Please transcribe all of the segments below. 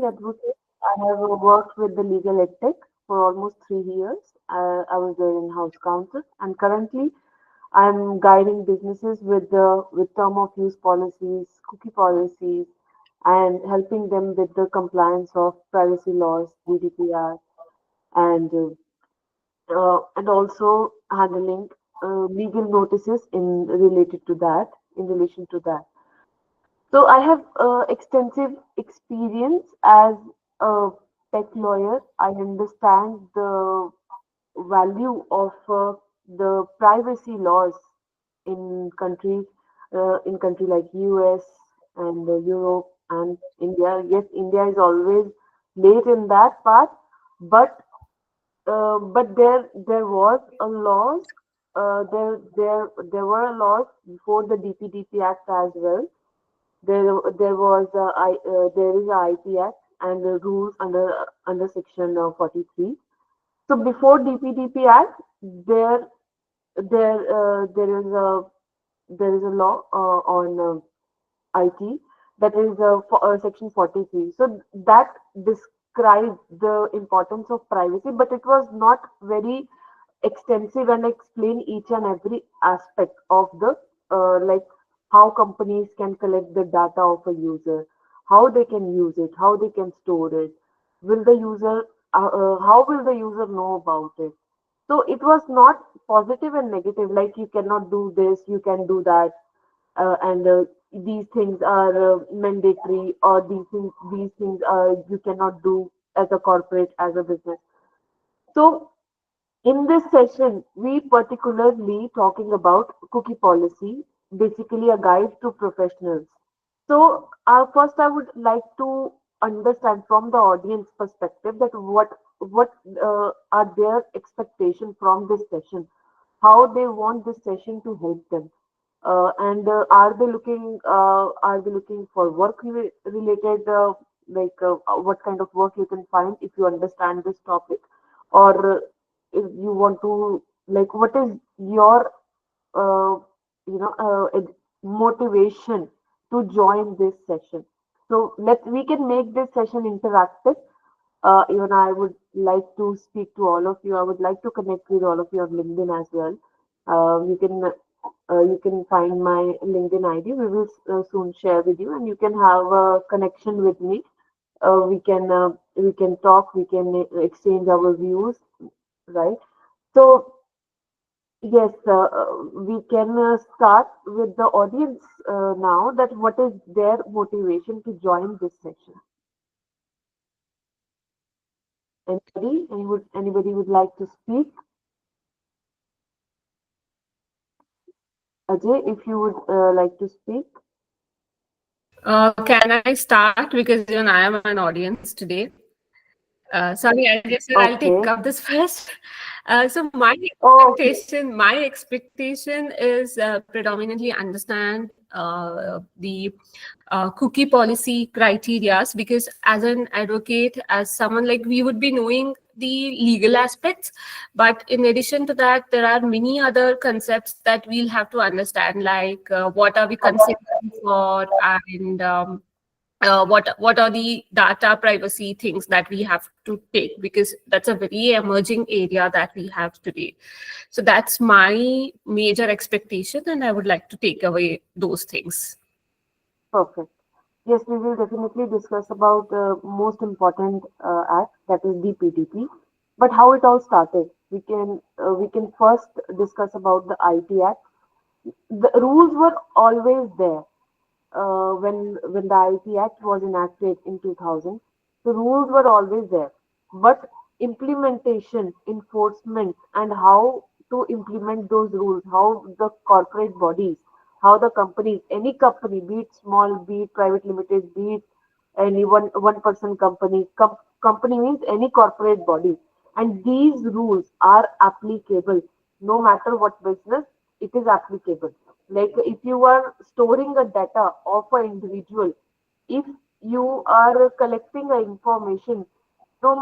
practicing advocate. I have worked with the legal edtech for almost 3 years. I was there in house counsel, and currently I'm guiding businesses with term of use policies, cookie policies, and helping them with the compliance of privacy laws, GDPR, and also handling legal notices in related to that, in relation to that. So I have extensive experience as a tech lawyer. I understand the value of the privacy laws in country like US and Europe and India. Yes, India is always late in that part, but there was a laws. There were laws before the DPDP Act as well. There is a IP Act and the rules under Section 43. So before DPDP Act, there is a law on IT, that is Section 43. So that described the importance of privacy, but it was not very extensive and explain each and every aspect of the like how companies can collect the data of a user, how they can use it, how they can store it, will the user how will the user know about it. So it was not positive and negative, like you cannot do this, you can do that, and these things are mandatory, or these things you cannot do as a corporate, as a business. So in this session, we particularly talking about cookie policy, basically a guide to professionals. So first, I would like to understand from the audience perspective that what are their expectation from this session, how they want this session to help them, and are they looking for work related, what kind of work you can find if you understand this topic, or if you want to, like, what is your uh, motivation to join this session. So we can make this session interactive. Even I would like to speak to all of you. I would like to connect with all of you on LinkedIn as well. You can find my LinkedIn ID. We will soon share with you, and you can have a connection with me. We can talk. We can exchange our views, right? So yes, we can start with the audience now. That what is their motivation to join this session? Anybody would like to speak? Ajay, if you would like to speak. Can I start? Because even I am an audience today. Sorry, I just said I'll take Okay. up this first. So Oh, okay. my expectation is predominantly understand the cookie policy criterias, because as an advocate, as someone, like, we would be knowing the legal aspects, but in addition to that, there are many other concepts that we'll have to understand, like what are we considering for, and what are the data privacy things that we have to take, because that's a very emerging area that we have today. So that's my major expectation, and I would like to take away those things. Perfect. Yes, we will definitely discuss about the most important act, that is DPDP. But how it all started, we can first discuss about the IT Act. The rules were always there when the IT Act was enacted in 2000. The rules were always there, but implementation, enforcement, and how to implement those rules, how the corporate bodies, how the companies, any company, be it small, be it private limited, be it any one person company, company means any corporate body, and these rules are applicable no matter what business, it is applicable. Like if you are storing a data of an individual, if you are collecting a information, no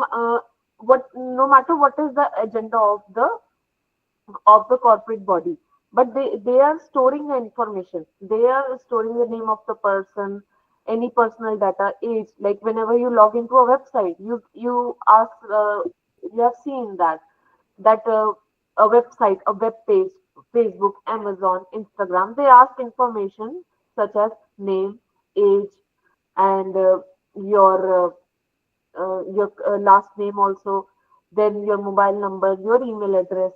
matter what is the agenda of the corporate body, but they are storing the information, they are storing the name of the person, any personal data, age. Like whenever you log into a website, you ask, you have seen that a website, a web page, Facebook, Amazon, Instagram, they ask information such as name, age, and your last name also, then your mobile number, your email address,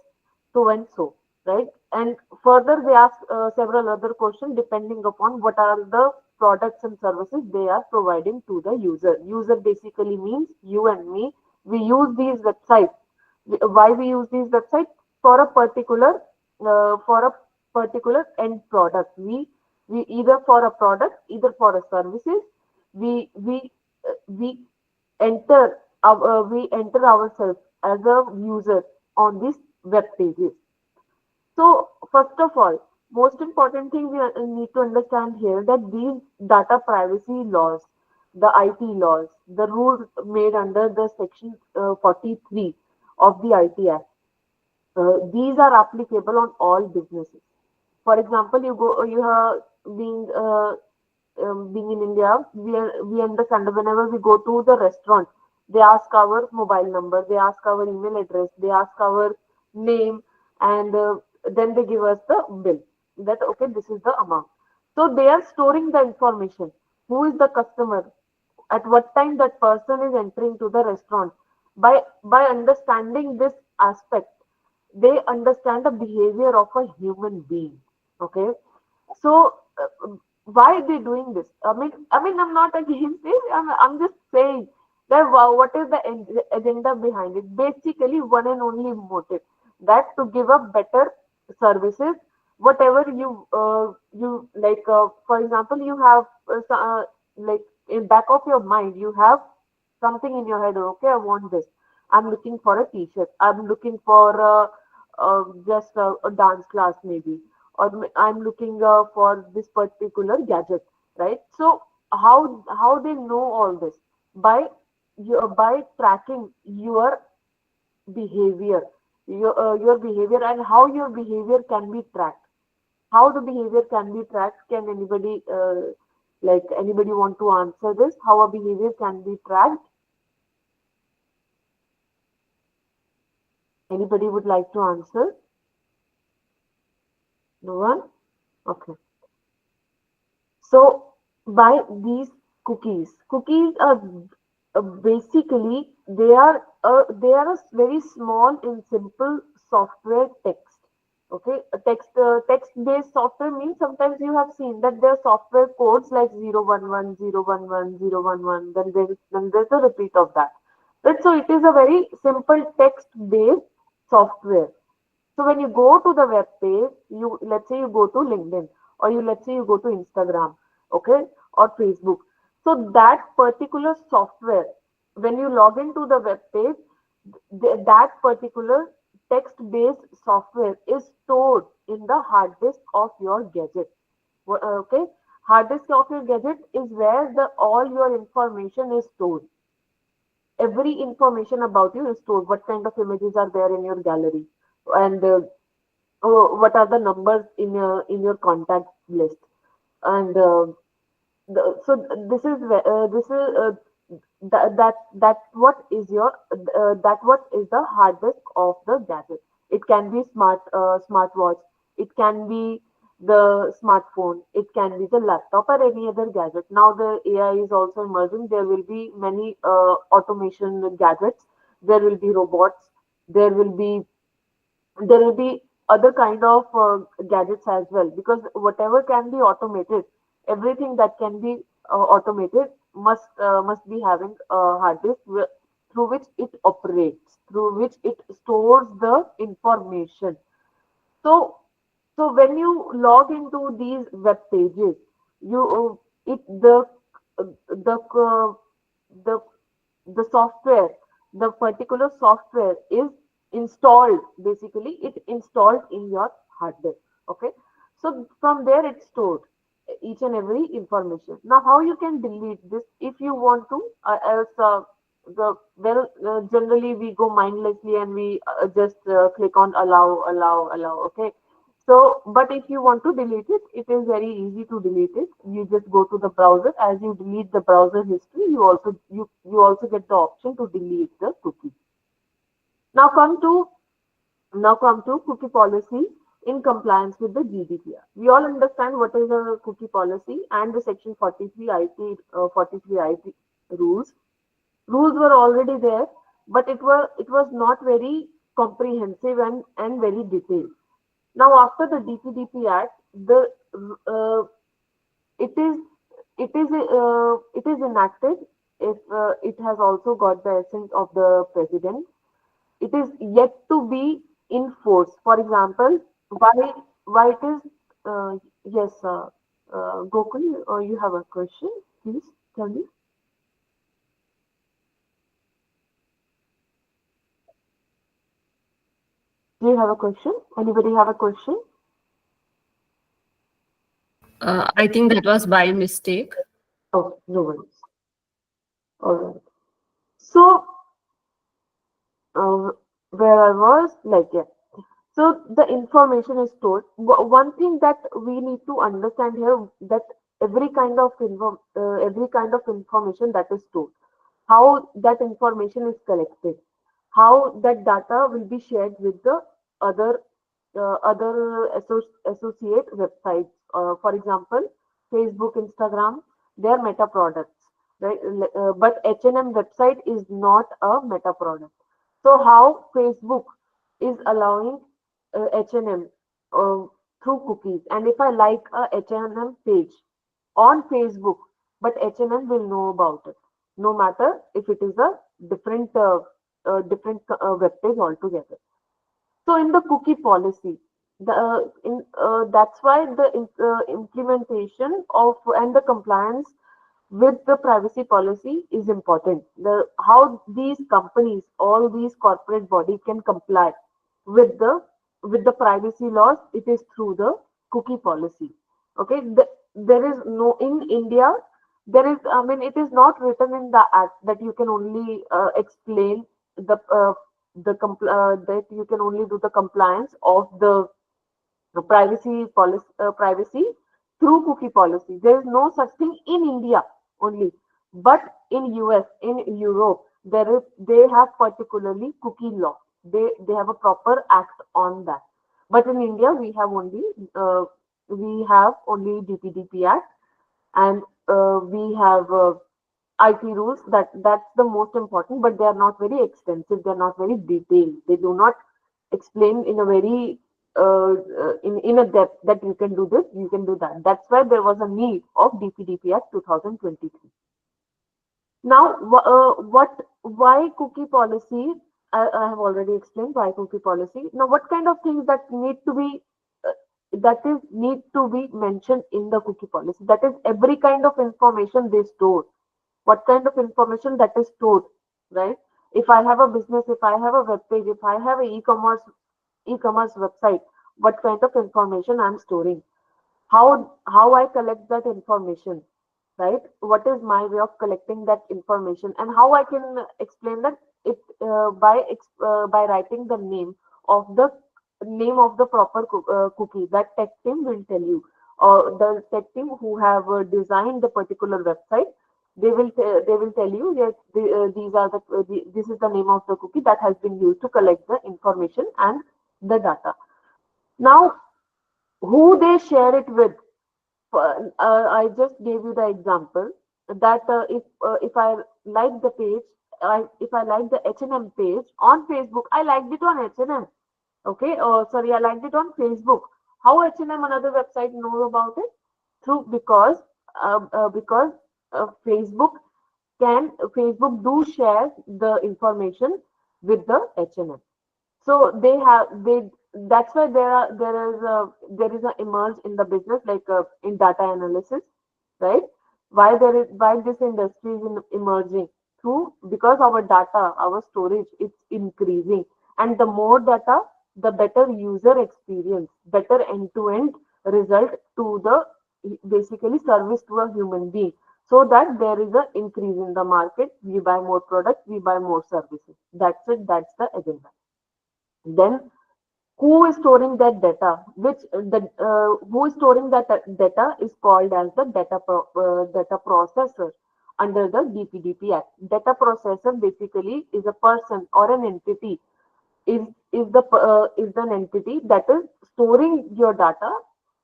so and so, right? And further, they ask several other questions depending upon what are the products and services they are providing to the user. User basically means you and me. We use these websites. Why we use these websites? For a particular end product. We either for a product, either for a services. We we enter ourselves as a user on these web pages. So first of all, most important thing we need to understand here that these data privacy laws, the IT laws, the rules made under the section 43 of the IT Act, these are applicable on all businesses. For example, you have being in India, we understand that whenever we go to the restaurant, they ask our mobile number, they ask our email address, they ask our name, and then they give us the bill. That okay, this is the amount. So they are storing the information. Who is the customer? At what time that person is entering to the restaurant? By understanding this aspect, they understand the behavior of a human being. Okay, so why they doing this? I mean, I'm not against it. I'm just saying that what is the agenda behind it? Basically, one and only motive that to give a better services. Whatever you like, for example, you have like in back of your mind, you have something in your head. Okay, I want this. I'm looking for a t-shirt. I'm looking for just a dance class maybe, or I'm looking for this particular gadget, right? So how they know all this? By by tracking behavior, your behavior, and how your behavior can be tracked. How the behavior can be tracked? Can anybody anybody want to answer this? How a behavior can be tracked? Anybody would like to answer? No one? Okay. So by these cookies are basically they are a very small and simple software text. Okay, a text-based software means sometimes you have seen that there are software codes like 011, 011, 011. Then there's a repeat of that. Right? So it is a very simple text-based software. So when you go to the web page, you let's say you go to LinkedIn, or you let's say you go to Instagram, okay, or Facebook. So that particular software, when you log into the web page, that particular text-based software is stored in the hard disk of your gadget. Okay, hard disk of your gadget is where the all your information is stored. Every information about you is stored. What kind of images are there in your gallery, and what are the numbers in your contact list, and so this is that what is your that what is the hard disk of the gadget. It can be smartwatch, it can be the smartphone, it can be the laptop or any other gadget. Now the AI is also emerging. There will be many automation gadgets, there will be robots, there will be there will be other kind of gadgets as well, because whatever can be automated, everything that can be automated must be having a hard disk through which it operates, through which it stores the information. So so when you log into these web pages, you it the the the software, the particular software is installed. Basically, it installed in your hard disk. Okay, so from there it's stored each and every information. Now, how you can delete this if you want to? Else, generally we go mindlessly and we just click on allow, allow, allow. Okay, So, but if you want to delete it, it is very easy to delete it. You just go to the browser. As you delete the browser history, you also get the option to delete the cookie. Now come to cookie policy in compliance with the GDPR. We all understand what is a cookie policy and the Section 43 IT 43 IT rules. Rules were already there, but it was not very comprehensive and very detailed. Now, after the DPDP Act, the uh, it is it is enacted. If it has also got the essence of the president, it is yet to be enforced. For example, why it is yes, Gokul, you have a question? Please tell me. Do you have a question? Anybody have a question? I think that was by mistake. Oh, no worries. All right. So, uh, where I was, like, yeah. So the information is stored. One thing that we need to understand here, that every kind of information that is stored, how that information is collected, how that data will be shared with the other associate websites. For example, Facebook, Instagram, they are meta products, right? But H&M website is not a meta product. So how Facebook is allowing H&M uh, through cookies, and if I like a H&M page on Facebook, but H&M will know about it, no matter if it is a different web page altogether. So in the cookie policy, that's why the implementation of and the compliance with the privacy policy is important. How these companies, all these corporate body can comply with the privacy laws, it is through the cookie policy. Okay, there is no in India. There is, I mean, it is not written in the act that you can only explain that you can only do the compliance of the privacy through cookie policy. There is no such thing in India only, but in US, in Europe, they have particularly cookie law. They have a proper act on that. But in India, we have only DPDP Act, and we have IT rules. That's the most important, but they are not very extensive. They are not very detailed. They do not explain in a very in a depth that you can do this, you can do that. That's why there was a need of DPDP Act 2023. Now, why cookie policy? I have already explained why cookie policy. Now, what kind of things that is need to be mentioned in the cookie policy? That is every kind of information they store. What kind of information that is stored, right? If I have a business, if I have a web page, if I have a e-commerce website, what kind of information I'm storing, how I collect that information, right? What is my way of collecting that information, and how I can explain that it by writing the name of the proper cookie. That tech team will tell you, or the tech team who have designed the particular website, they will tell you, yes, these are this is the name of the cookie that has been used to collect the information and the data. Now, who they share it with? I just gave you the example that if I like the page, if I like the H&M page on Facebook, I liked it on H&M. Okay, sorry, I liked it on Facebook. How H&M, another website, know about it? Through because Facebook Facebook do share the information with the H&M. So they that's why there is a emerge in the business, like in data analysis, right? Why this industry is emerging through, because our data, our storage, it's increasing, and the more data, the better user experience, better end-to-end result to the basically service to a human being, so that there is a increase in the market. We buy more products, we buy more services. That's it. That's the agenda. Then who is storing that data, who is storing that data is called as the data processor under the DPDP Act. Data processor basically is a person or an entity, is is an entity that is storing your data.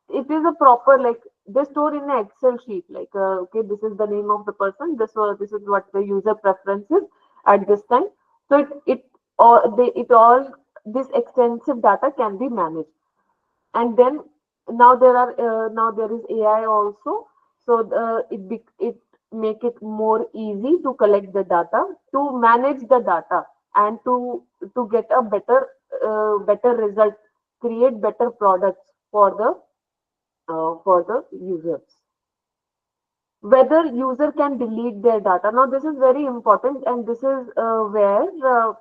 It is a proper, like, they store in an Excel sheet, like, okay, this is the name of the person, this is what the user preference is at this time. So it all this extensive data can be managed. And then now there is AI also. So it make it more easy to collect the data, to manage the data, and to get a better result, create better products for the users. Whether user can delete their data, now this is very important, and this is where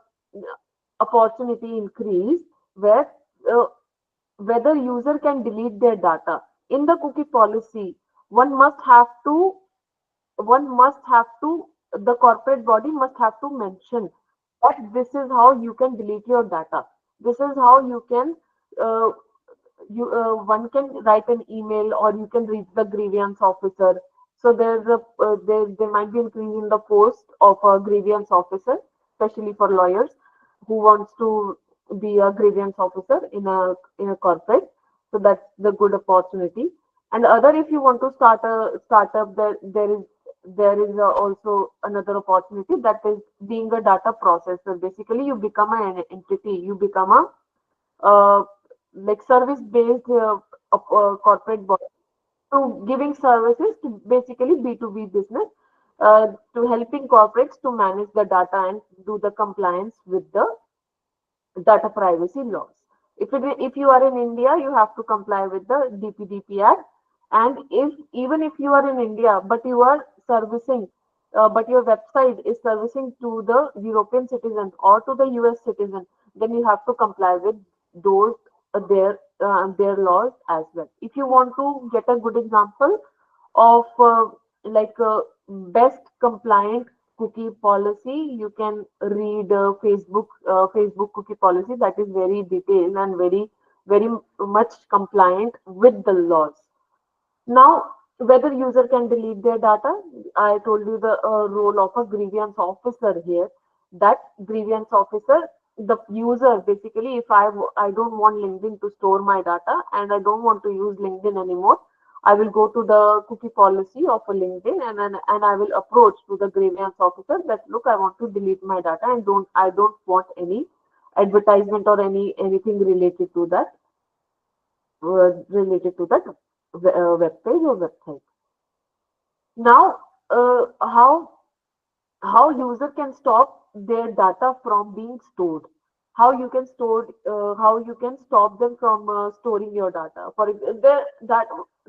opportunity increase, where uh, whether user can delete their data. In the cookie policy, one must have to one must have to the corporate body must have to mention that this is how you can delete your data. This is how you can uh, one can write an email, or you can reach the grievance officer. So there might be increase in the post of a grievance officer, especially for lawyers who wants to be a grievance officer in a corporate. So that's the good opportunity. And other, if you want to start a startup, there is also another opportunity, that is being a data processor. Basically, you become an entity, you become a uh, like service based corporate body, to giving services to basically B2B business, to helping corporates to manage the data and do the compliance with the data privacy laws. If you are in India, you have to comply with the DPDP Act. And if even if you are in India, but you are servicing, but your website is servicing to the European citizen or to the US citizen, then you have to comply with those their laws as well. If you want to get a good example of like best compliant cookie policy, you can read Facebook cookie policy, that is very detailed and very much compliant with the laws. Now, whether user can delete their data, I told you the role of a grievance officer here. That grievance officer, the user, basically, if I don't want LinkedIn to store my data and I don't want to use LinkedIn anymore, I will go to the cookie policy of a LinkedIn, and I will approach to the grievance officer that, look, I want to delete my data, and I don't want any advertisement or anything related to that web page or website. Now, how user can stop their data from being stored? How you can stop them from storing your data? For that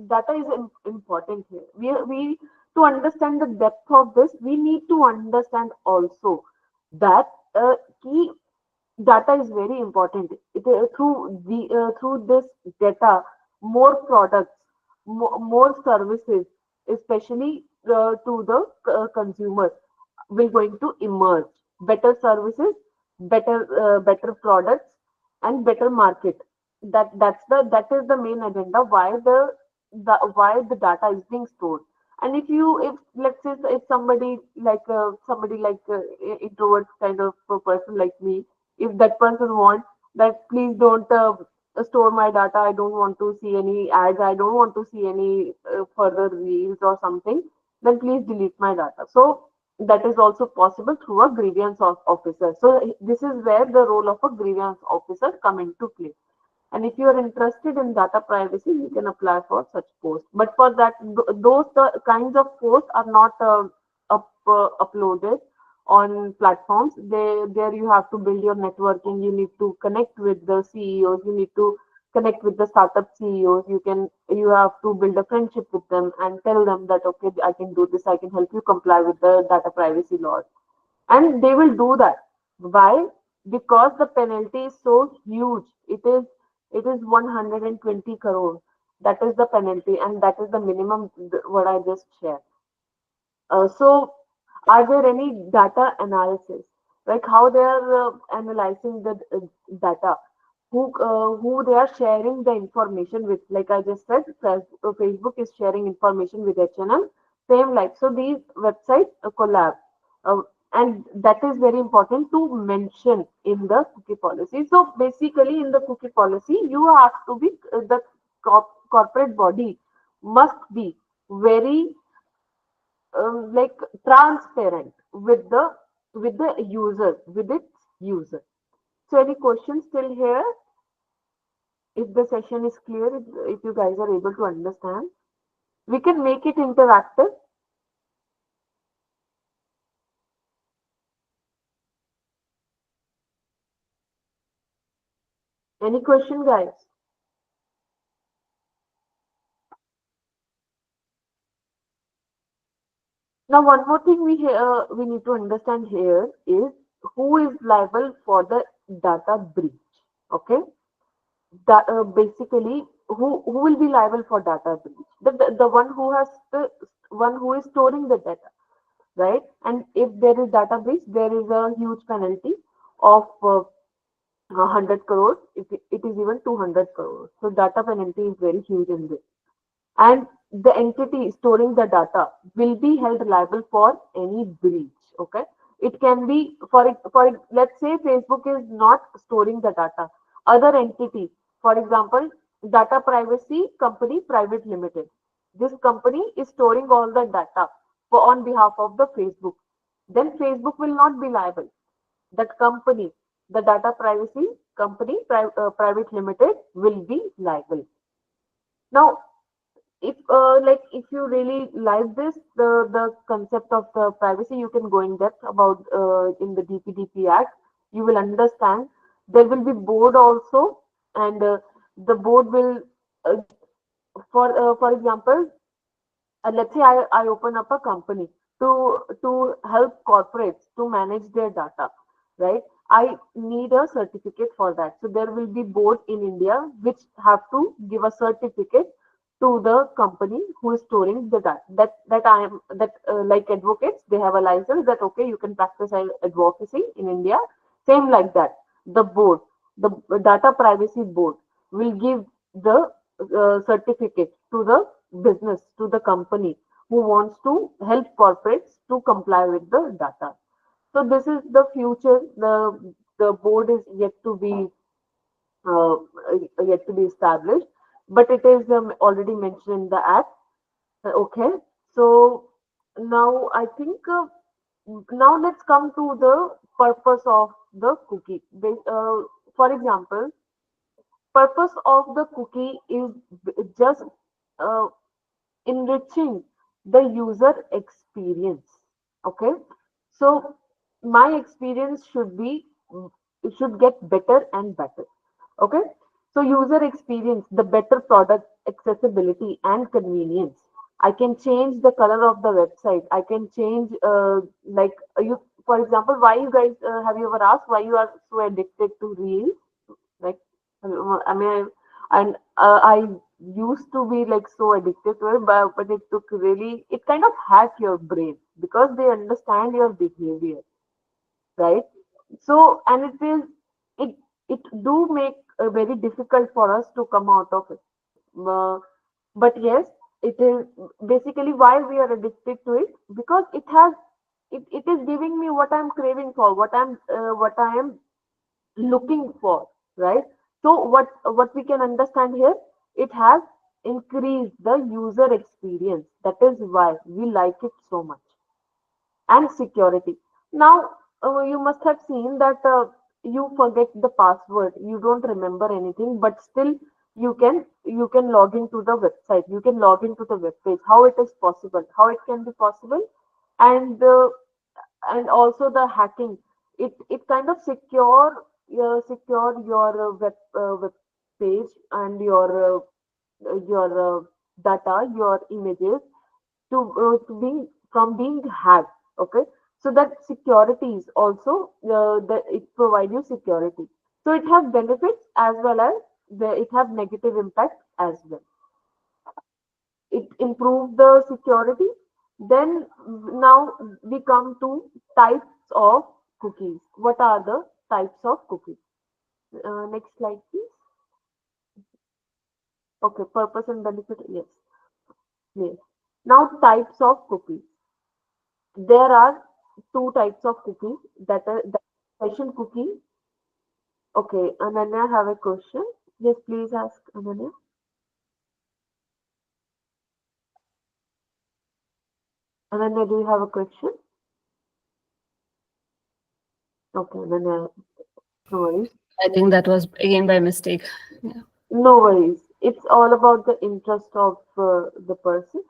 data is important here. We To understand the depth of this, we need to understand also that key data is very important. Through this data, more products, more services, especially to the consumers, will going to emerge. Better services, better products, and better market. That is the main agenda, why the data is being stored. And if let's say if somebody like introvert kind of a person like me, if that person wants that, please don't store my data, I don't want to see any ads, I don't want to see any further reels or something, then please delete my data. So that is also possible through a grievance officer. So this is where the role of a grievance officer come into play. And if you are interested in data privacy, you can apply for such posts. But for that, those the kinds of posts are not uploaded on platforms. There you have to build your networking. You need to connect with the CEOs. You need to connect with the startup CEOs. You have to build a friendship with them and tell them that, okay, I can do this. I can help you comply with the data privacy laws, and they will do that. Why? Because the penalty is so huge. It is 120 crore. That is the penalty, and that is the minimum what I just shared. So, are there any data analysis, like how they are analyzing the data? who they are sharing the information with. Like I just said, Facebook is sharing information with H&M, same like. So these websites collab, uh, and that is very important to mention in the cookie policy. So basically, in the cookie policy, you have to be the corporate body must be very like transparent with the user, with its user. So any questions still here? If the session is clear, if you guys are able to understand, we can make it interactive. Any question, guys? Now, one more thing we need to understand here is who is liable for the data breach. Okay, that basically who will be liable for data breach? The one who has the one who is storing the data, right? And if there is data breach, there is a huge penalty of 100 crores. It is even 200 crores. So data penalty is very huge in this. And the entity storing the data will be held liable for any breach. Okay, it can be for let's say Facebook is not storing the data. Other entity, for example, Data Privacy Company Private Limited. This company is storing all the data on behalf of the Facebook. Then Facebook will not be liable. That company, the Data Privacy Company Private Limited, will be liable. Now, if you really like this, the concept of the privacy, you can go in depth about in the DPDP Act. You will understand. There will be board also, and the board will uh, for example, let's say I open up a company to help corporates to manage their data, right? I need a certificate for that. So there will be board in India which have to give a certificate to the company who is storing the data. That I am that like advocates, they have a license that okay, you can practice advocacy in India. Same like that, the board, the data privacy board will give the certificate to the business, to the company who wants to help corporates to comply with the data. So this is the future. The board is uh, yet to be established, but it is already mentioned in the act. Okay, so now I think now let's come to the purpose of the cookie. For example, purpose of the cookie is just uh, enriching the user experience. Okay, so my experience should be it should get better and better. Okay, so user experience, the better product accessibility and convenience. I can change the color of the website. I can change like you, for example, why you guys have you ever asked why you are so addicted to reels? Like, I mean, and I used to be like so addicted to it, but it took really, it kind of hack your brain because they understand your behavior, right? So, and it, it do make very difficult for us to come out of it. Uh, but yes, it is basically why we are addicted to it because it is giving me what I'm craving for, what I am looking for, right? So what we can understand here, it has increased the user experience. That is why we like it so much. And security. Now you must have seen that you forget the password, you don't remember anything, but still you can log into the website, you can log into the web page. How it is possible? How it can be possible? And also the hacking, it kind of secure your web page and your data, your images to being from being hacked. Okay, so that security is also that it provide you security. So it has benefits as well as it have negative impact as well. It improves the security. Then now we come to types of cookies. What are the types of cookies? Next slide, please. Okay, purpose and benefit. Yes, yes. Now, types of cookies. There are two types of cookies that are the session cookie. Okay, Ananya, I have a question. Yes, please ask Ananya. Ananya, do you have a question? Okay, Ananya, no worries. I think that was again by mistake. Yeah. No worries. It's all about the interest of the person.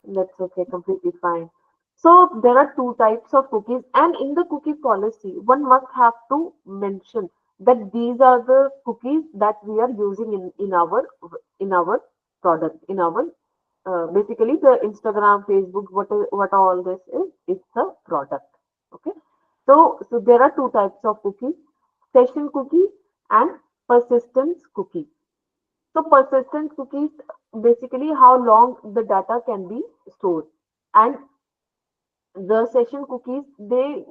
That's okay, completely fine. So there are two types of cookies, and in the cookie policy, one must have to mention that these are the cookies that we are using in our product, in our basically the Instagram, Facebook, what all this is, it's a product. Okay. So there are two types of cookies, session cookie and persistence cookie. So persistent cookies basically how long the data can be stored, and the session cookies they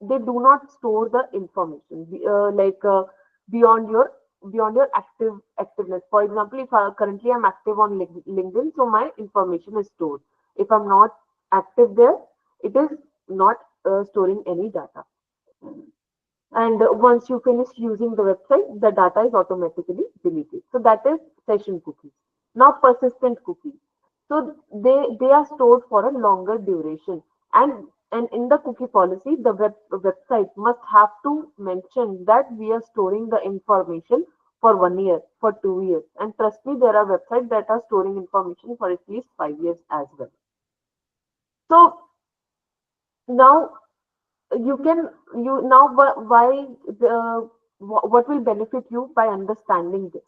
do not store the information beyond your activeness. For example, if currently I'm active on LinkedIn, so my information is stored. If I'm not active there, it is not storing any data. And once you finish using the website, the data is automatically deleted. So that is session cookies. Now persistent cookies. So they are stored for a longer duration. And in the cookie policy, the website must have to mention that we are storing the information for 1 year, for 2 years. And trust me, there are websites that are storing information for at least 5 years as well. So now you can you now why the what will benefit you by understanding this.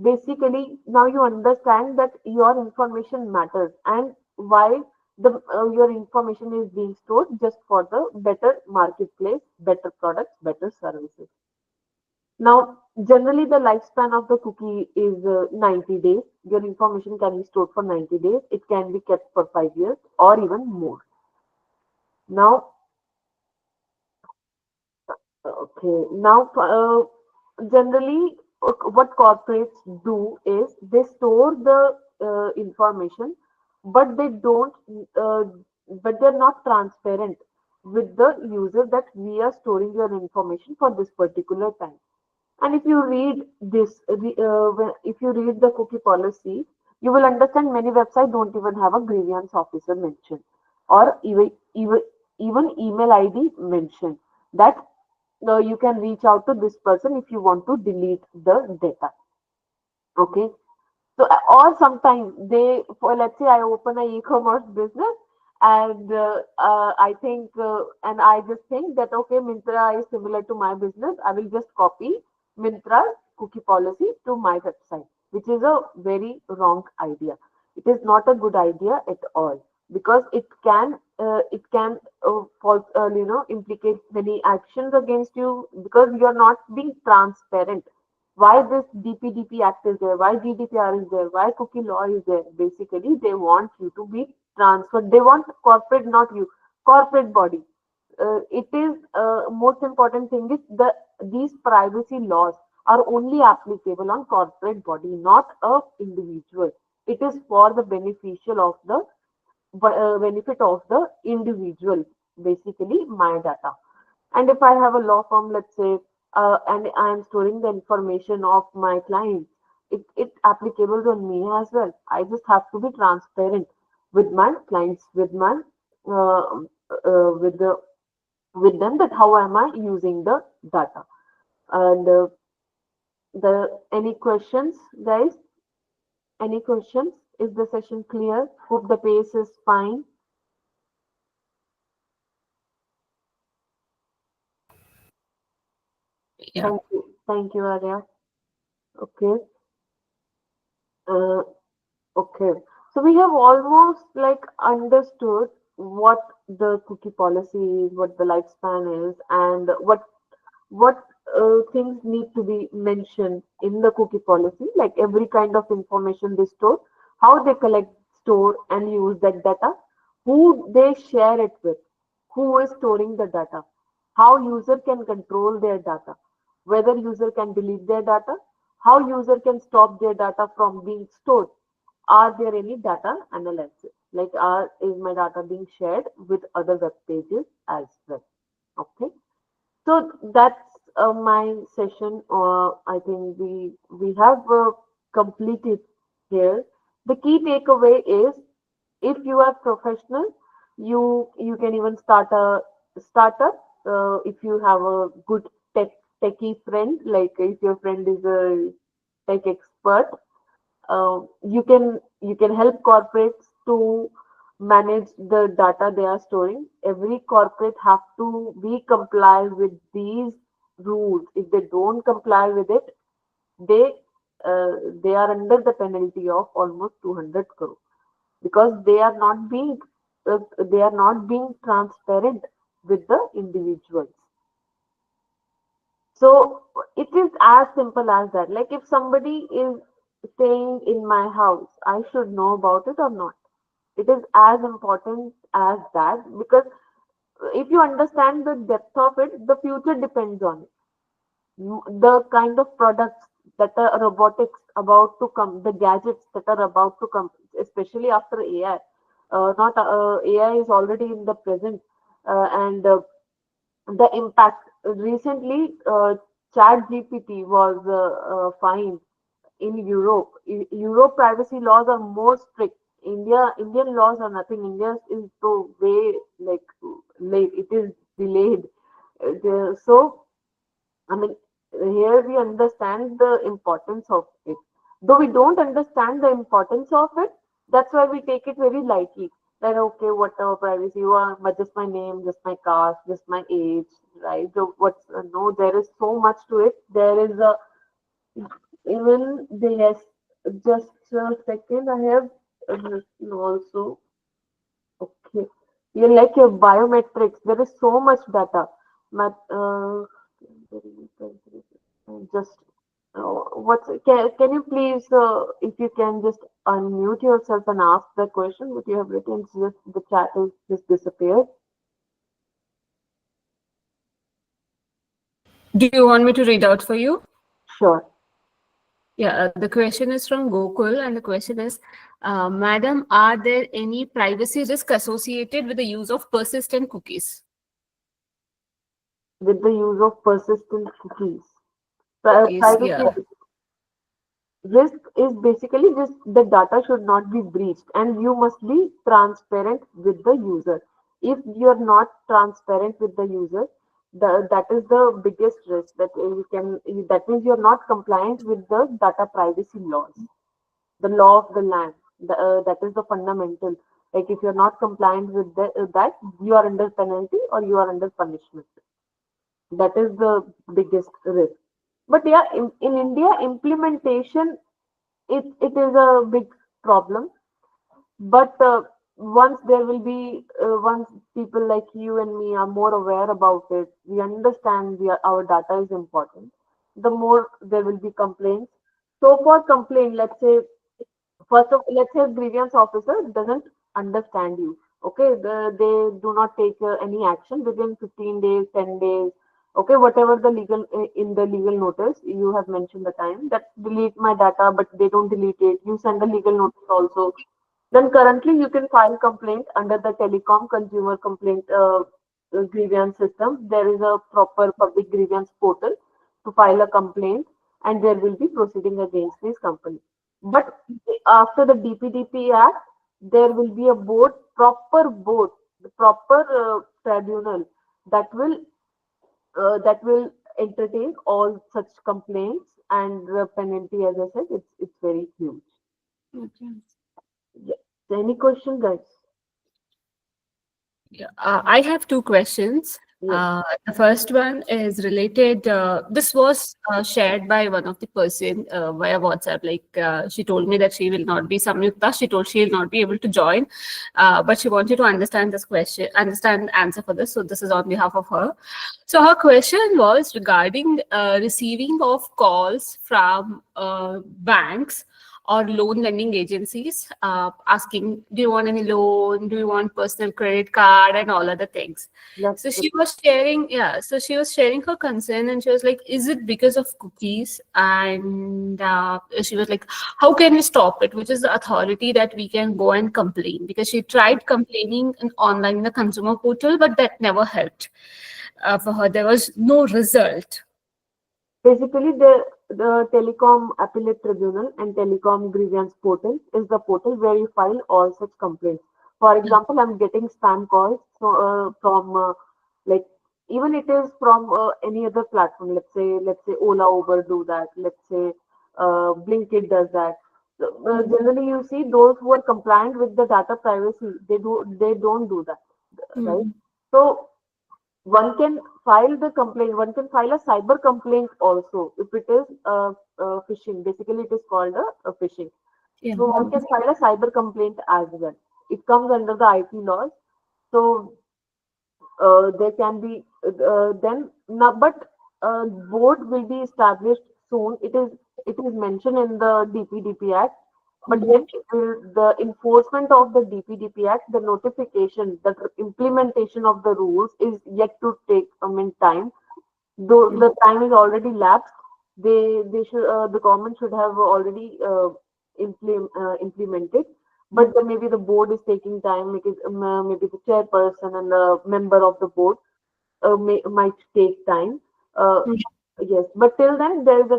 Basically, now you understand that your information matters, and why your information is being stored just for the better marketplace, better products, better services. Now generally the lifespan of the cookie is 90 days. Your information can be stored for 90 days. It can be kept for 5 years or even more. Now okay, now generally what corporates do is they store the information, but they don't, uh, but they're not transparent with the user that we are storing your information for this particular time. And if you read this, if you read the cookie policy, you will understand many websites don't even have a grievance officer mentioned, or even email ID mentioned that you can reach out to this person if you want to delete the data. Okay. So, or sometimes they, for let's say I open a e-commerce business, and I think, and I just think that okay, Mintra is similar to my business. I will just copy Mintra's cookie policy to my website, which is a very wrong idea. It is not a good idea at all, because it can implicate many actions against you, because you are not being transparent. Why this DPDP Act is there, why GDPR is there, why cookie law is there. Basically, they want you to be transferred. They want corporate, not you, corporate body. It is most important thing is these privacy laws are only applicable on corporate body, not a individual. It is for the benefit of the individual, basically my data. And if I have a law firm, let's say, and I am storing the information of my clients, it applicable on me as well. I just have to be transparent with my clients, uh, with the with them, that how am I using the data. And the any questions, guys? Any questions? Is the session clear? Hope the pace is fine. Yeah. Thank you, Arya. Okay. Uh, Okay, so we have almost like understood what the cookie policy is, what the lifespan is, and what things need to be mentioned in the cookie policy, like every kind of information they store, how they collect, store, and use that data, who they share it with, who is storing the data, how user can control their data, whether user can delete their data, how user can stop their data from being stored, are there any data analysis, like is my data being shared with other web pages as well. Okay, so that's my session. I think we have completed here. The key takeaway is, if you are professional, you can even start a startup. If you have a good techie friend, like if your friend is a tech expert, you can help corporates to manage the data they are storing. Every corporate have to be comply with these rules. If they don't comply with it, they they are under the penalty of almost 200 crore, because they are not being transparent with the individuals. So it is as simple as that. Like if somebody is staying in my house, I should know about it or not. It is as important as that, because if you understand the depth of it, the future depends on it. The kind of products that are robotics about to come, the gadgets that are about to come, especially after AI. Not AI is already in the present, and the impact. Recently, Chat GPT was fined in Europe. Europe privacy laws are more strict. Indian laws are nothing. India is so way like late. It is delayed. So I mean, here we understand the importance of it. Though we don't understand the importance of it, that's why we take it very lightly. That okay, whatever privacy, just my name, just my caste, just my age, right? So what's no, there is so much to it. There is a even yes, just a second. I have also okay. You like your biometrics. There is so much data. But just can you please, if you can just unmute yourself and ask the question that you have written? It's just the chat has just disappeared. Do you want me to read out for you? Sure. Yeah, the question is from Gokul, and the question is, Madam, are there any privacy risks associated with the use of persistent cookies? With the use of persistent cookies, Cookies, privacy yeah. risk is basically just the data should not be breached, and you must be transparent with the user. If you're not transparent with the user, that is the biggest risk that you can. That means you're not compliant with the data privacy laws, the law of the land. That is the fundamental. Like if you're not compliant with that, you are under penalty or you are under punishment. That is the biggest risk. But yeah, in India, implementation, it is a big problem. But once there will be once people like you and me are more aware about it, we understand our data is important, the more there will be complaints. So for complaint, let's say, first of let's say a grievance officer doesn't understand you. Okay, they do not take any action within 15 days, 10 days. Okay, whatever the legal in the legal notice you have mentioned the time that delete my data, but they don't delete it, you send the legal notice also. Then currently you can file complaint under the telecom consumer complaint grievance system. There is a proper public grievance portal to file a complaint, and there will be proceeding against this company. But after the DPDP Act, there will be a board, the proper tribunal that will entertain all such complaints, and the penalty, as I said, it's very huge. Okay. Yeah. Any question, guys? Yeah. I have two questions. Yes. The first one is related. This was shared by one of the person via WhatsApp. Like she told me that she will not be Samyukta. She told she will not be able to join, but she wanted to understand this question, understand the answer for this. So this is on behalf of her. So her question was regarding receiving of calls from banks or loan lending agencies, asking, do you want any loan? Do you want personal credit card and all other things? That's So true. she was sharing, yeah. So she was sharing her concern, and she was like, "Is it because of cookies?" And she was like, "How can we stop it? Which is the authority that we can go and complain?" Because she tried complaining online in the consumer portal, but that never helped for her. There was no result. Basically, the Telecom Appellate Tribunal and Telecom Grievance Portal is the portal where you file all such complaints. For example, I'm getting spam calls from like even it is from any other platform. Let's say Ola, Uber do that. Let's say Blinkit does that. So, generally, you see those who are compliant with the data privacy, they don't do that, right? Mm. So one can file the complaint, one can file a cyber complaint also if it is phishing. Basically, it is called a phishing. Yeah. So one can file a cyber complaint as well. It comes under the IT laws. So there can be then now, but board will be established soon. It is mentioned in the DPDP Act, but Mm. yet the enforcement of the DPDP Act, the notification, the implementation of the rules is yet to take time. Though the time is already lapsed, they should the government should have already implemented. But maybe the board is taking time because maybe the chairperson and the member of the board might take time. Uh, Mm. yes, but till then there is a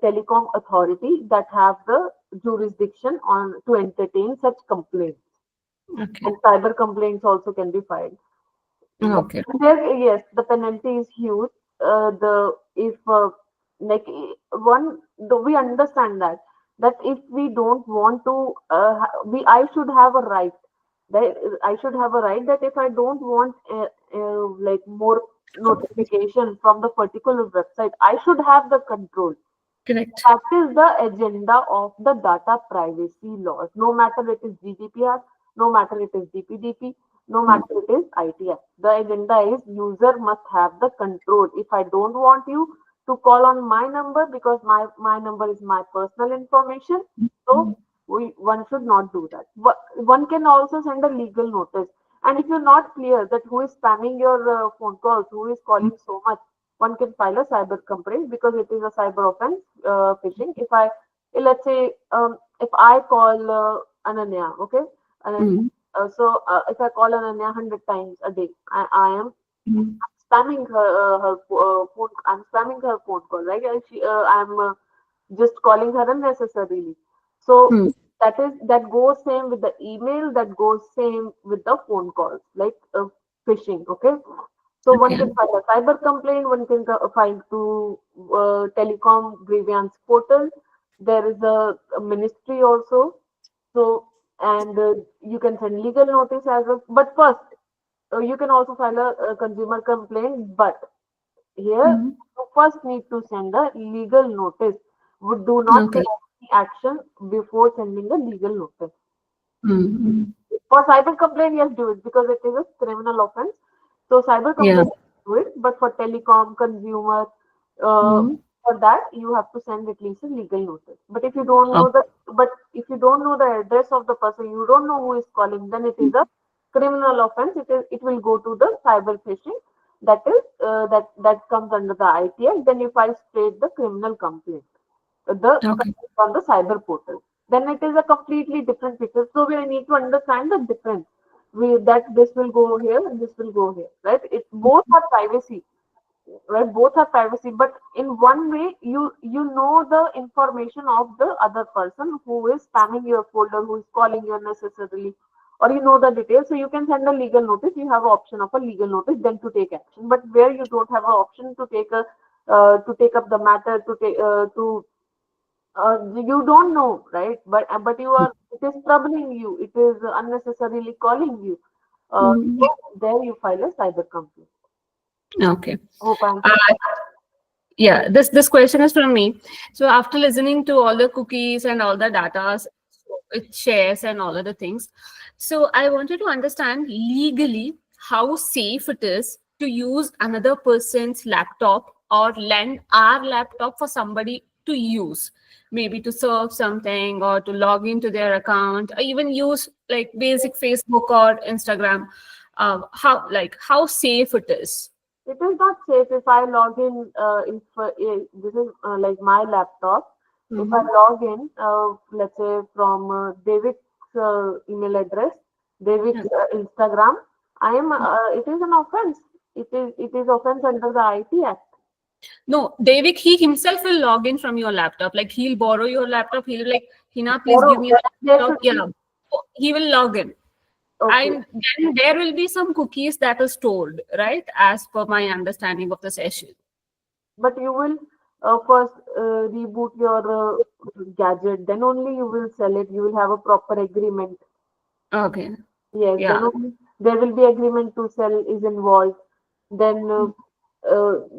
telecom authority that have the jurisdiction on to entertain such complaints, Okay. and cyber complaints also can be filed. But Okay. there, yes, the penalty is huge. The if like we understand that if we don't want to, we I should have a right. That I should have a right that if I don't want like more notification from the particular website, I should have the control. Correct. That is the agenda of the data privacy laws. No matter it is GDPR, no matter it is DPDP, no Mm. matter it is ITF. The agenda is user must have the control. If I don't want you to call on my number because my number is my personal information, so one should not do that. But one can also send a legal notice. And if you're not clear that who is spamming your phone calls, who is calling so much, one can file a cyber complaint because it is a cyber offense, phishing. Let's say, if I call Ananya, okay, and Mm. if I call Ananya 100 times a day, I am Mm. spamming her phone. I'm spamming her phone call, right? I'm just calling her unnecessarily. So Mm. that goes same with the email. That goes same with the phone calls, like phishing. Okay, so one Okay. can file a cyber complaint. One can file to telecom grievance portal. There is a ministry also. So and you can send legal notice as well. But first, you can also file a consumer complaint. But here, Mm. you first need to send a legal notice. Would do not Okay. take any action before sending a legal notice. Mm. For cyber complaint, yes, do it because it is a criminal offense. So cyber Yeah. complaint, do it. But for telecom, consumer, uh, Mm. for that you have to send at least a legal notice. Okay. But if you don't know the address of the person, you don't know who is calling, then it is a criminal offense. It will go to the cyber phishing. That comes under the ITF. Then you file straight the criminal complaint the Okay. on the cyber portal. Then it is a completely different picture. So we need to understand the difference. That this will go here and this will go here, right? It both have privacy, right? Both have privacy, but in one way, you know the information of the other person who is spamming your folder, who is calling you unnecessarily, or you know the details. So you can send a legal notice. You have an option of a legal notice, then to take action. But where you don't have an option to take up the matter to you don't know, right? But you are it is troubling you. It is unnecessarily calling you. Mm. So there you file a cyber complaint. Okay. Hope I answered. Uh, yeah, this question is from me. So after listening to all the cookies and all the data it shares and all other things, so I wanted to understand legally how safe it is to use another person's laptop or lend our laptop for somebody to use, maybe to serve something or to log into their account, or even use like basic Facebook or Instagram, how safe it is? It is not safe if I log in. If this is like my laptop, if I Mhm. log in, let's say from David's email address, David's Okay. Instagram, I am. It is an offense. It is offense under the IT Act. No, David, he himself will log in from your laptop. Like he'll borrow your laptop. He'll like, Hina, please give Borrow. me the There laptop. should Yeah. be So he will log in. okay. And then there will be some cookies that is stored, right? As per my understanding of the session. But you will first reboot your gadget. Then only you will sell it. You will have a proper agreement. Okay. Yes, then Yeah. only there will be agreement to sell is involved. Then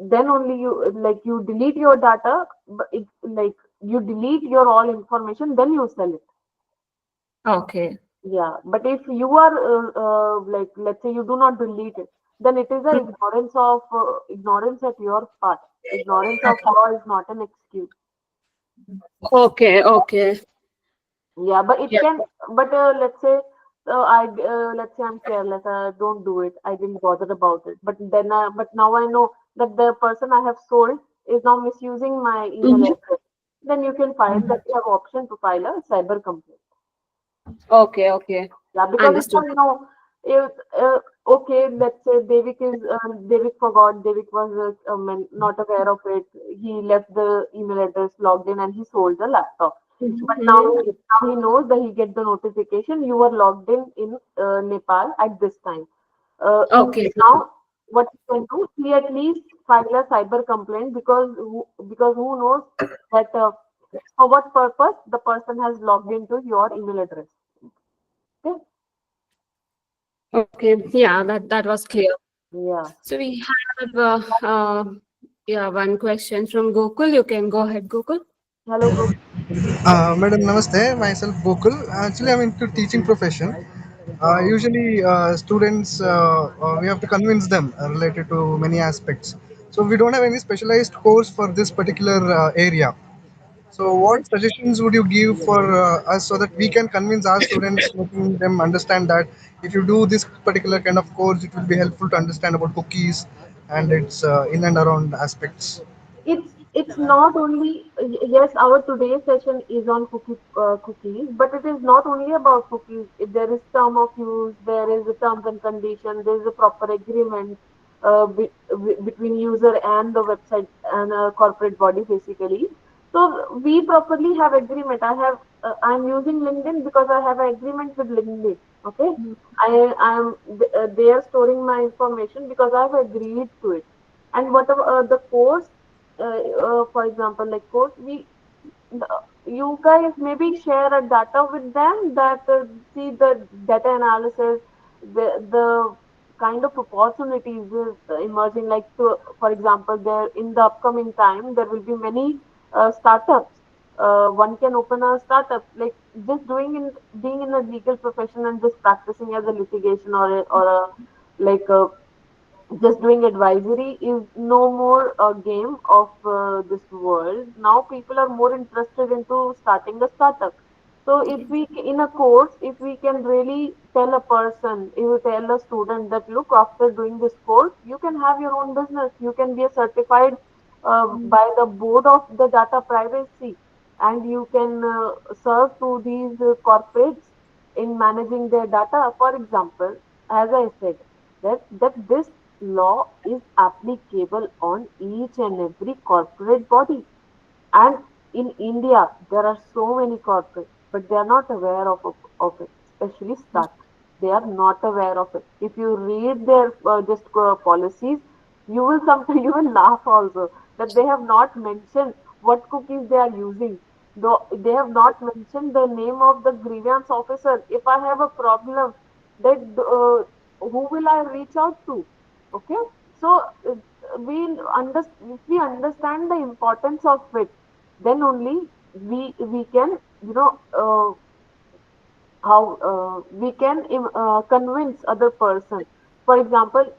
then only you like you delete your data, but it, like you delete your all information, then you sell it. Okay. Yeah, but if you are like let's say you do not delete it, then it is a ignorance at your part. Ignorance of law is not an excuse. Okay. Okay. Yeah, but it Yeah. can. But let's say I'm careless. I don't do it. I didn't bother about it. But now I know that the person I have sold is now misusing my email Mhm. address. Then you can file that you have option to file a cyber complaint. Okay. Okay. Yeah, because if Understood. I know if okay, let's say Devik forgot, Devik was not aware of it. He left the email address logged in and he sold the laptop. But Mhm. now he knows that he get the notification you were logged in Nepal at this time. Okay. Now what he can do, he at least file a cyber complaint because who knows that for what purpose the person has logged into your email address. Okay? Okay. Yeah. That was clear. Yeah. So we have yeah, one question from Gokul. You can go ahead, Gokul. Hello, Gopal. Madam, namaste. Myself Gokul. Actually, I'm into teaching profession. Usually, students we have to convince them related to many aspects. So we don't have any specialized course for this particular area. So, what suggestions would you give for us so that we can convince our students, making them understand that if you do this particular kind of course, it will be helpful to understand about cookies and its in and around aspects. It's not only yes, our today's session is on cookies, but it is not only about cookies. If there is term of use, there is a terms and condition, there is a proper agreement between user and the website and a corporate body basically. So we properly have agreement. I'm using LinkedIn because I have an agreement with LinkedIn. Okay, they are storing my information because I have agreed to it. And whatever the course for example, like course, you guys maybe share a data with them that see the data analysis, the kind of opportunities is emerging. Like for example, there in the upcoming time there will be many startups. One can open a startup like just being in a legal profession and just practicing as a litigation or a like a just doing advisory is no more a game of this world. Now people are more interested into starting a startup. So if we in a course, if we can really tell a person, if you tell a student that look, after doing this course, you can have your own business. You can be a certified by the board of the data privacy, and you can serve to these corporates in managing their data. For example, as I said, that this law is applicable on each and every corporate body. And in India, there are so many corporates, but they are not aware of it, especially startups. They are not aware of it. If you read their just policies, you will sometimes you will laugh also that they have not mentioned what cookies they are using. Though they have not mentioned the name of the grievance officer. If I have a problem, that who will I reach out to? Okay, so if we understand the importance of it, then only we can how we can convince other person. For example,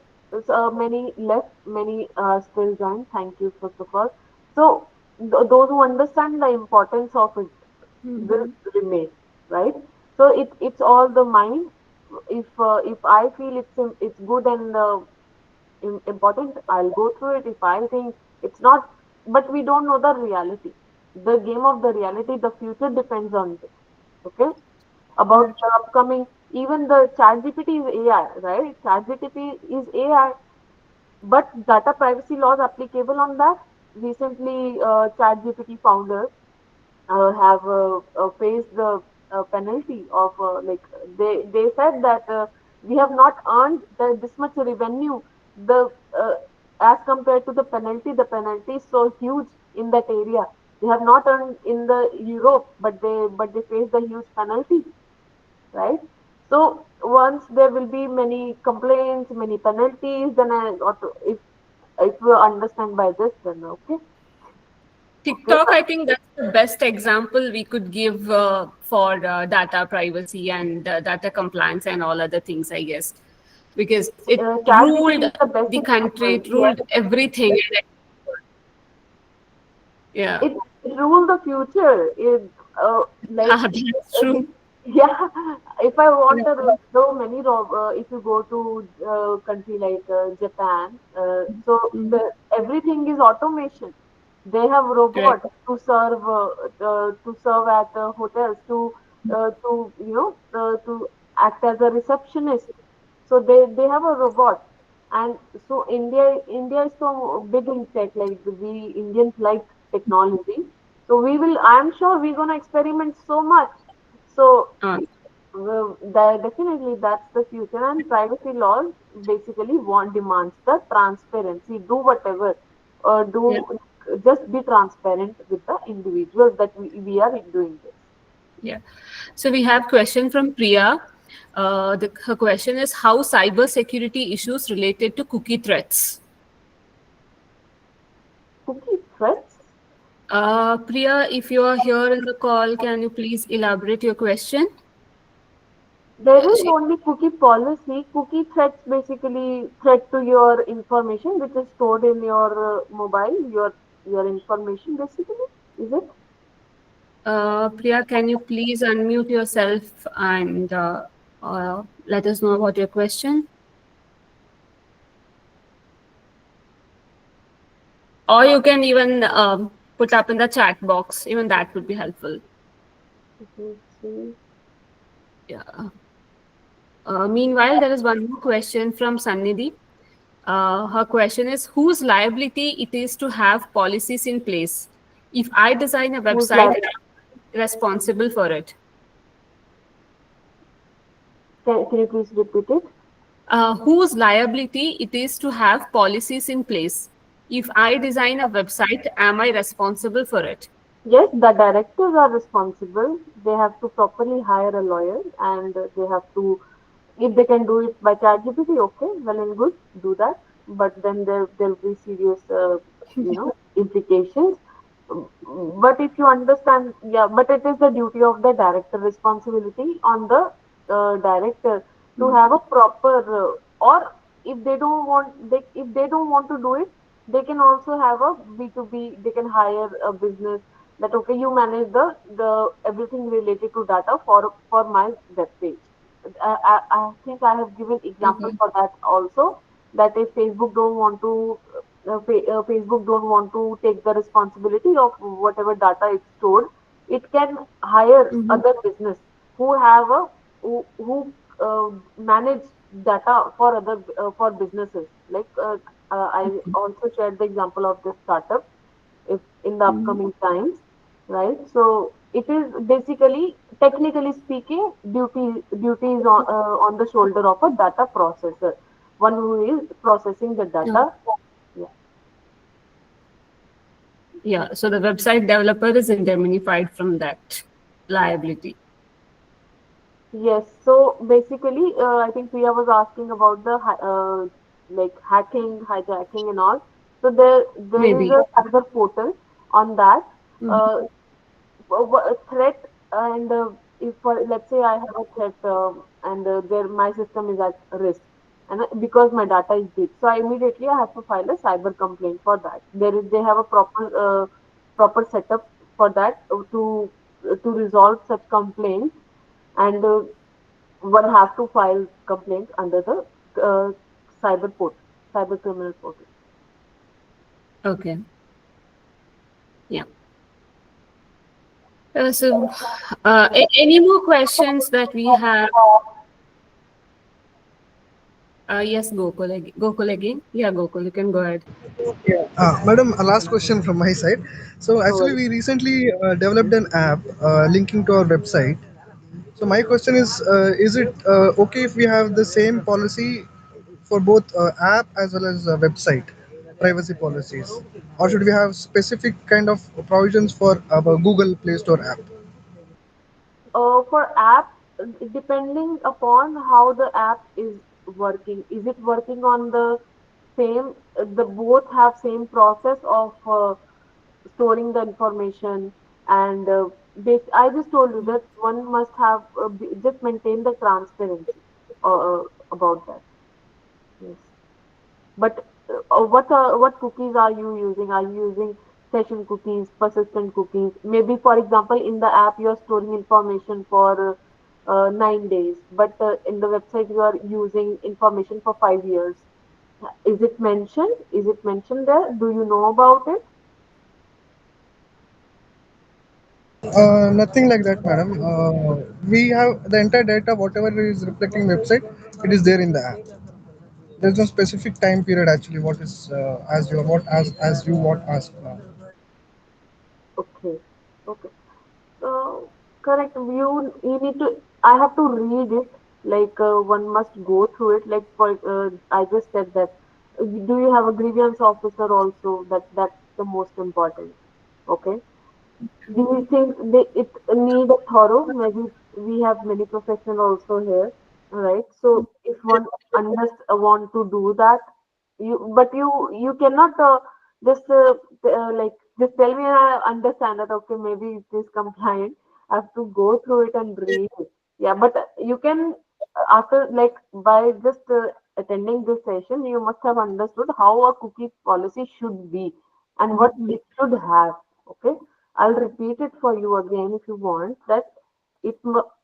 many left, many still join. Thank you first of all. So those who understand the importance of it will Mhm. remain, right? So it's all the mind. If I feel it's good and important, I'll go through it. If I think it's not, but we don't know the reality. The game of the reality, the future depends on this. Okay, Yeah. about the upcoming, even the ChatGPT is AI, right? ChatGPT is AI, but data privacy laws applicable on that. Recently, ChatGPT founders have faced the penalty of they said that we have not earned this much revenue. The as compared to the penalty is so huge in that area. They have not earned in the Europe, but they face the huge penalty, right? So once there will be many complaints, many penalties, then if you understand by this, then okay, okay, TikTok, I think that's the best example we could give for data privacy and data compliance and all other things, I guess, because it ruled ChatGPT is the best the country, example. it Yes, ruled everything. Yeah, it rule the future. It like that's true. yeah. If I want Yeah. to so many if you go to country like Japan, Mhm. everything is automation. They have Right. robots to serve at hotels to to act as a receptionist. So they have a robot, and so India is so big in tech. Like we Indians like technology, so we will. I'm sure we're gonna experiment so much. So Uh, definitely that's the future, and privacy laws basically want demands the transparency. Do whatever, do yeah. just be transparent with the individuals that we are doing this. Yeah. So we have question from Priya. Her question is how cyber security issues related to cookie threats. Cookie threats. Priya, if you are here in the call, can you please elaborate your question? There Yeah, is she, only cookie policy. Cookie threats basically threat to your information, which is stored in your mobile, your information basically. Is it? Priya, can you please unmute yourself and let us know about your question? Or you can even put up in the chat box. Even that would be helpful. Let me see. Yeah. Meanwhile, there is one more question from Sannidhi. Her question is whose liability it is to have policies in place? If I design a Who's website, liable? I'm responsible for it. Can you please repeat it? Whose liability it is to have policies in place? If I design a website, am I responsible for it? Yes, the directors are responsible. They have to properly hire a lawyer, and they have to, if they can do it by ChatGPT, okay, well and good, do that. But then there'll be serious, implications. But if you understand, yeah, but it is the duty of the director, responsibility on the director to have a proper, or if they don't want to do it, they can also have a B2B. They can hire a business that okay, you manage the everything related to data for my web page. I think I have given example Mhm. for that also. That if Facebook don't want to take the responsibility of whatever data it's stored, it can hire Mhm. other business who have a who manage data for other for businesses. Like I also shared the example of this startup if in the Mhm. upcoming times, right? So it is basically, technically speaking, duty is on the shoulder of a data processor, one who is processing the Yeah. data. Yeah. Yeah. So the website developer is indemnified from that liability. Yes. So basically, I think Priya was asking about the like hacking, hijacking, and all. So there is Maybe. a cyber portal on that. Mhm. Uh, a threat, and if let's say I have a threat, and there my system is at risk, and because my data is breached, so I immediately I have to file a cyber complaint for that. They have a proper proper setup for that to resolve such complaints, and one have to file complaint under the cyber portal, cyber criminal portal. Okay. Yeah. So, any more questions that we have? Yes, Gokul again. Yeah, Gokul, you can go ahead. Madam, a last question from my side. So No actually, worries. we recently developed an app linking to our website. So my question is it okay if we have the same policy for both app as well as website privacy policies, or should we have specific kind of provisions for our Google Play Store app? For app, depending upon how the app is working, is it working on the same, the both have same process of storing the information, and I just told you that one must have just maintain the transparency about that. Yes. But what cookies are you using? Are you using session cookies, persistent cookies? Maybe, for example, in the app you are storing information for 9 days, but in the website you are using information for 5 years. Is it mentioned? Is it mentioned there? Do you know about it? Nothing like that, madam. We have the entire data, whatever is reflecting website, it is there in the app. There's no specific time period actually. What is as you what ask now. Okay. Okay. Correct. You need to. I have to read it. Like one must go through it. Like for I just said that. Do you have a grievance officer also? That's the most important. Okay. Do you think it need a thorough? Maybe we have many professionals also here, right? So if one want to do that, you cannot just like just tell me and I understand that okay maybe it is compliant. I have to go through it and read it. Yeah, but you can after like by just attending this session, you must have understood how a cookie policy should be and what it should have. Okay, I'll repeat it for you again if you want that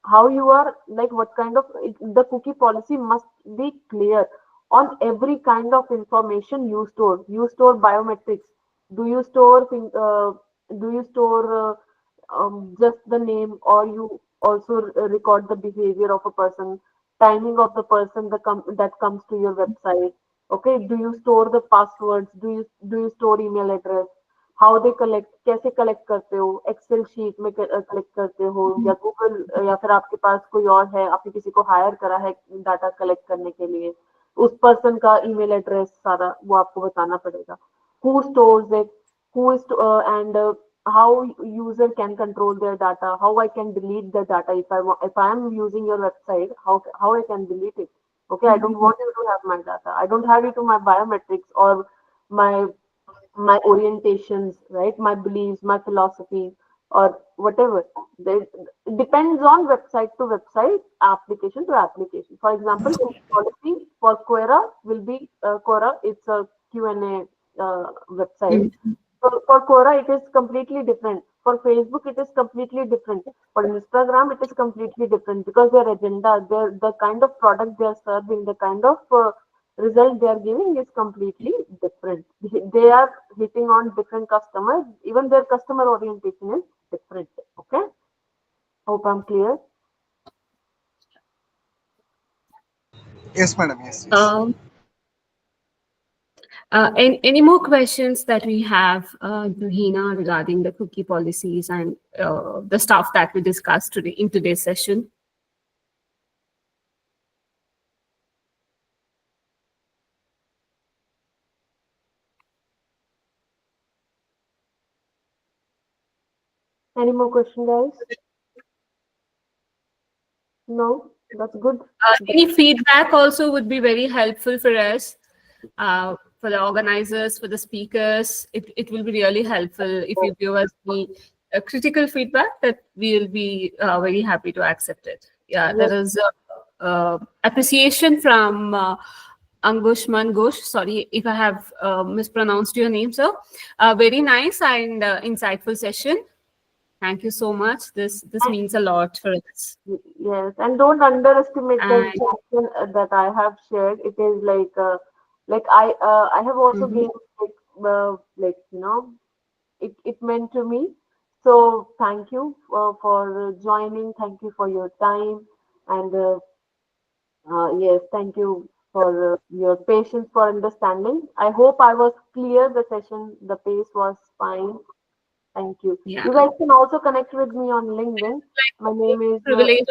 how you are like what kind of the cookie policy must be clear on every kind of information you store. You store biometrics. Do you store do you store just the name, or you also record the behavior of a person, timing of the person that comes to your website? Okay, do you store the passwords? Do you store email address? How they collect, कैसे collect करते हो? Excel sheet में collect करते हो या Google, या फिर आपके पास कोई और है, आपने किसी को हायर करा है डाटा कलेक्ट करने के लिए, उस पर्सन का ईमेल एड्रेस सारा वो आपको बताना पड़ेगा. Who stores it, who is and how user can control their data, how I can delete the data if I want, if I am using your website, how I can delete it. Okay, I don't want you to have my data, I don't have it to my biometrics or my orientations, right? My beliefs, my philosophy, or whatever. It depends on website to website, application to application. For example, cookie policy for Quora will be Quora. It's a Q&A website. For Quora, it is completely different. For Facebook, it is completely different. For Instagram, it is completely different because their agenda, the kind of product they are serving, the kind of result they are giving is completely different. They are hitting on different customers. Even their customer orientation is different. Okay. Hope I'm clear. Yes, madam. Yes, yes. Um, any more questions that we have, Hina, regarding the cookie policies and the stuff that we discussed today in today's session? Any more question, guys? No, that's good. Any feedback also would be very helpful for us, for the organizers, for the speakers. It will be really helpful if you give us the critical feedback, that we will be very happy to accept it. Yeah, Yes. there is appreciation from Angush Mangush. Sorry if I have mispronounced your name, sir. Very nice and insightful session. Thank you so much. This means a lot for us. Yes, and don't underestimate the And interaction that I have shared. It is like I have also mhm. gained like it meant to me. So thank you for joining. Thank you for your time, and yes, thank you for your patience for understanding. I hope I was clear. The session, the pace was fine. Thank you. Yeah, You guys can also connect with me on LinkedIn. My name is privilege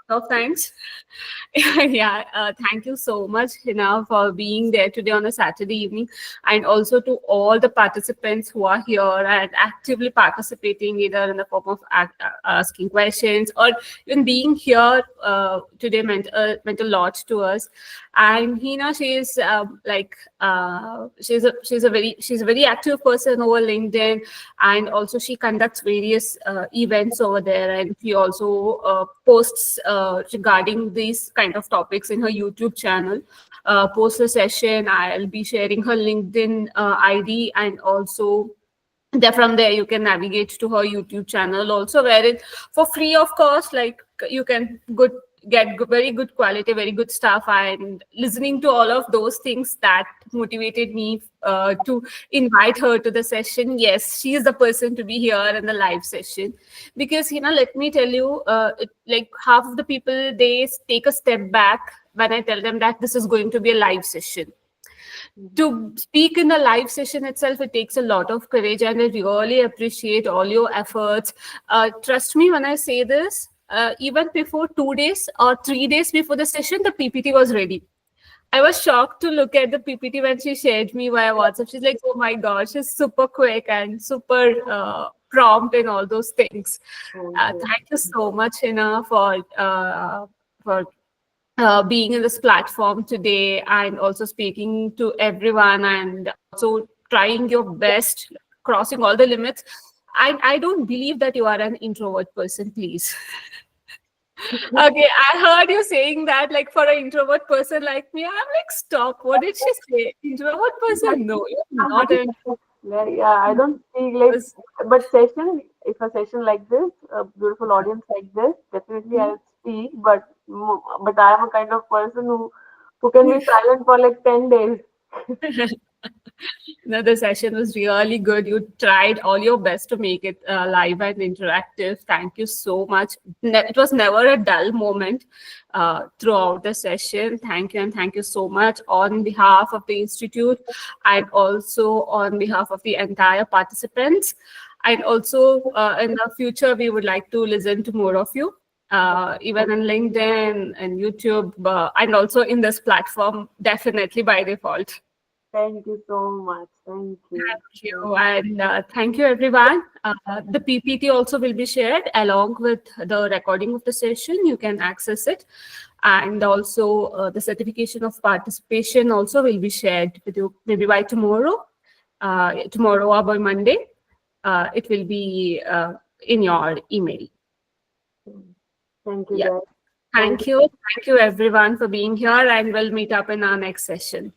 of thanks. Yeah, thank you so much, Hina, for being there today on a Saturday evening, and also to all the participants who are here and actively participating, either in the form of asking questions or even being here today meant a lot to us. And Hina, she is she's a very active person over LinkedIn, and also she conducts various events over there, and she also posts regarding these kind of topics in her YouTube channel. Post a session, I'll be sharing her LinkedIn ID, and also from there you can navigate to her YouTube channel also, wherein for free of cost, like you can very good quality, very good stuff. And listening to all of those things that motivated me to invite her to the session. Yes, she is the person to be here in the live session, because let me tell you, like half of the people, they take a step back when I tell them that this is going to be a live session. To speak in a live session itself, it takes a lot of courage, and I really appreciate all your efforts. Trust me when I say this, even before 2 days or 3 days before the session, the PPT was ready. I was shocked to look at the PPT when she shared me via WhatsApp. She's like, oh my gosh, she's super quick and super prompt and all those things. thank you. Thank you so much, Hina, for being in this platform today, and also speaking to everyone, and also trying your best, crossing all the limits. I don't believe that you are an introvert person, please. Okay, I heard you saying that, like, for an introvert person like me. I'm like, stop. What did she say? Introvert person? No, you're not an Yeah, yeah, I don't speak like, introvert but session, if a session like this, a beautiful audience like this, definitely I'll speak, but I am a kind of person who can be silent for like 10 days. person. No, the session was really good. You tried all your best to make it live and interactive. Thank you so much. It was never a dull moment throughout the session. Thank you, and thank you so much on behalf of the Institute, and also on behalf of the entire participants. And also in the future, we would like to listen to more of you. Even on LinkedIn and YouTube, and also in this platform, definitely by default. Thank you so much. Thank you. Thank you. And thank you, everyone. The PPT also will be shared along with the recording of the session. You can access it. And also the certification of participation also will be shared with you maybe by tomorrow, tomorrow or by Monday. It will be in your email. Thank you, Yeah. guys. Thank Thank you. Thank you, everyone, for being here. And we'll meet up in our next session.